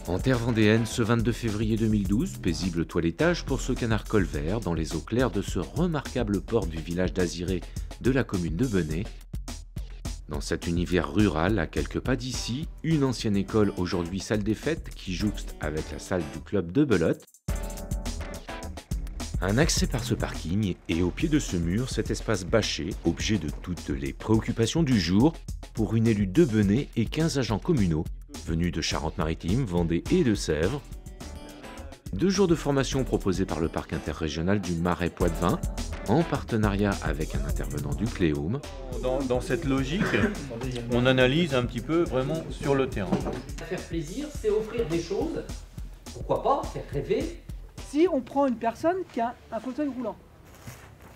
En terre vendéenne, ce 22 février 2012, paisible toilettage pour ce canard colvert dans les eaux claires de ce remarquable port du village d'Aziré de la commune de Benay. Dans cet univers rural, à quelques pas d'ici, une ancienne école, aujourd'hui salle des fêtes, qui jouxte avec la salle du club de belote. Un accès par ce parking et au pied de ce mur, cet espace bâché, objet de toutes les préoccupations du jour, pour une élue de Benay et 15 agents communaux, venus de Charente-Maritime, Vendée et de Sèvres. 2 jours de formation proposés par le parc interrégional du Marais Poitevin, en partenariat avec un intervenant du Cléome. Dans cette logique, on analyse un petit peu vraiment sur le terrain. Faire plaisir, c'est offrir des choses, pourquoi pas, faire rêver. Si on prend une personne qui a un fauteuil roulant,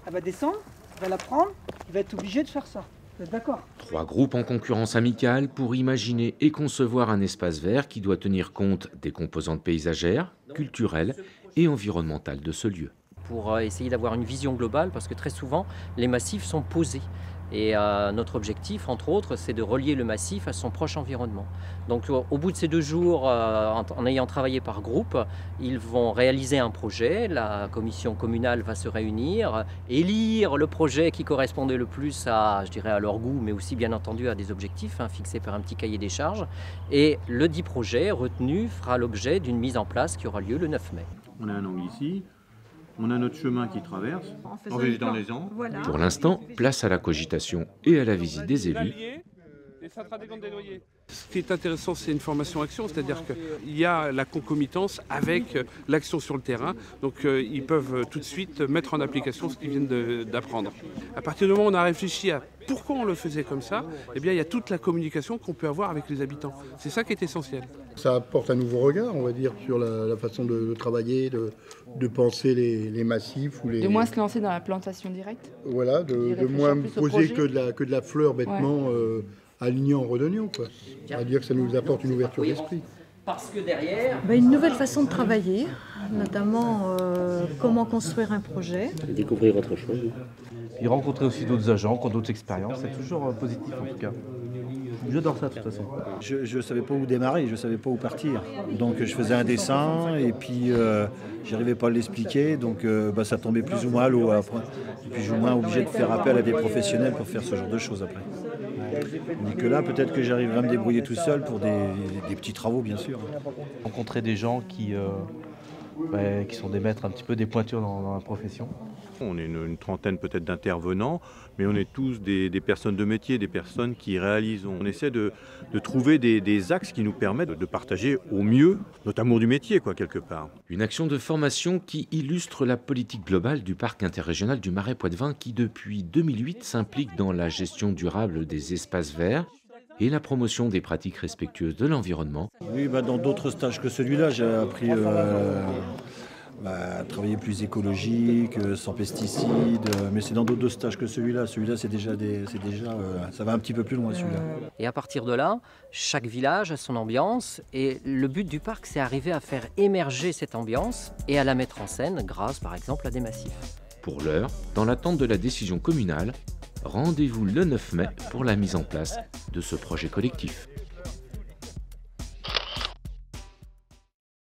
elle va descendre, elle va la prendre, il va être obligé de faire ça. Vous êtes d'accord? 3 groupes en concurrence amicale pour imaginer et concevoir un espace vert qui doit tenir compte des composantes paysagères, culturelles et environnementales de ce lieu. Pour essayer d'avoir une vision globale, parce que très souvent, les massifs sont posés. Et notre objectif, entre autres, c'est de relier le massif à son proche environnement. Donc au bout de ces 2 jours, en ayant travaillé par groupe, ils vont réaliser un projet, la commission communale va se réunir, élire le projet qui correspondait le plus à, je dirais, à leur goût, mais aussi bien entendu à des objectifs fixés par un petit cahier des charges. Et le dit projet retenu fera l'objet d'une mise en place qui aura lieu le 9 mai. On a un angle ici. On a notre chemin qui traverse, en végétant les ans. Voilà. Pour l'instant, place à la cogitation et à la visite des élus. Ce qui est intéressant, c'est une formation action, c'est-à-dire qu'il y a la concomitance avec l'action sur le terrain, donc ils peuvent tout de suite mettre en application ce qu'ils viennent d'apprendre. À partir du moment où on a réfléchi à pourquoi on le faisait comme ça, eh bien, il y a toute la communication qu'on peut avoir avec les habitants. C'est ça qui est essentiel. Ça apporte un nouveau regard, on va dire, sur la façon de travailler, de penser les massifs. Ou les... De moins se lancer dans la plantation directe. Voilà, de moins poser que de la fleur bêtement alignant, redonnant. On va dire que ça nous apporte une ouverture d'esprit. Parce que derrière... Une nouvelle façon de travailler, notamment comment construire un projet. Découvrir autre chose. Et rencontrer aussi d'autres agents qui ont d'autres expériences, c'est toujours positif en tout cas. J'adore ça de toute façon. Je ne savais pas où démarrer, je ne savais pas où partir. Donc je faisais un dessin et puis j'arrivais pas à l'expliquer, donc ça tombait plus ou moins à l'eau après. Et puis je suis moins obligé de faire appel à des professionnels pour faire ce genre de choses après. Tandis que là, peut-être que j'arriverai à me débrouiller tout seul pour des petits travaux, bien sûr. Rencontrer des gens qui sont des maîtres, un petit peu des pointures dans la profession. On est une trentaine peut-être d'intervenants, mais on est tous des personnes de métier, des personnes qui réalisent. On essaie de trouver des axes qui nous permettent de partager au mieux notre amour du métier, quelque part. Une action de formation qui illustre la politique globale du parc interrégional du Marais Poitevin qui, depuis 2008, s'implique dans la gestion durable des espaces verts et la promotion des pratiques respectueuses de l'environnement. Oui, dans d'autres stages que celui-là, j'ai appris à travailler plus écologique, sans pesticides, mais c'est dans d'autres stages que celui-là. Celui-là, ça va un petit peu plus loin, celui-là. Et à partir de là, chaque village a son ambiance et le but du parc, c'est d'arriver à faire émerger cette ambiance et à la mettre en scène grâce, par exemple, à des massifs. Pour l'heure, dans l'attente de la décision communale, rendez-vous le 9 mai pour la mise en place de ce projet collectif.